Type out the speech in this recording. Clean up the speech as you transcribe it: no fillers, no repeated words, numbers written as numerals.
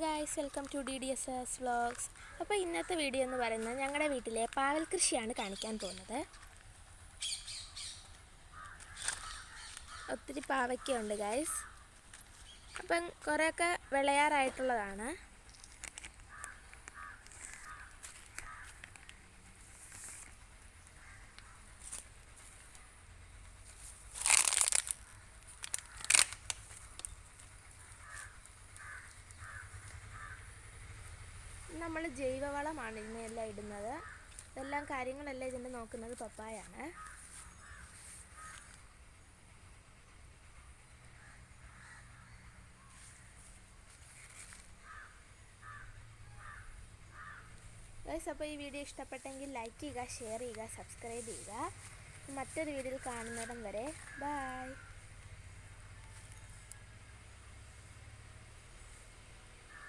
Guys, welcome to DDSS vlogs. അപ്പോൾ ഇന്നത്തെ video എന്ന് പറയുന്നത് ഞങ്ങളുടെ വീട്ടിലെ പാവൽ കൃഷിയാണ് കാണിക്കാൻ പോകുന്നത്. ഒത്തിരി പാവയ്ക്കുണ്ട് ഗൈസ്. അപ്പം കുറേയൊക്കെ വിളയാറായിട്ടുള്ളതാണ്. നമ്മൾ ജൈവവളമാണ് ഇതിനെല്ലാം ഇടുന്നത്. ഇതെല്ലാം കാര്യങ്ങളെല്ലാം ഇതിൻ്റെ നോക്കുന്നത് പപ്പായാണ്. ഗൈസ്, അപ്പോൾ ഈ വീഡിയോ ഇഷ്ടപ്പെട്ടെങ്കിൽ ലൈക്ക് ചെയ്യുക, ഷെയർ ചെയ്യുക, സബ്സ്ക്രൈബ് ചെയ്യുക. മറ്റൊരു വീഡിയോയിൽ കാണുന്നിടം വരെ ബൈ.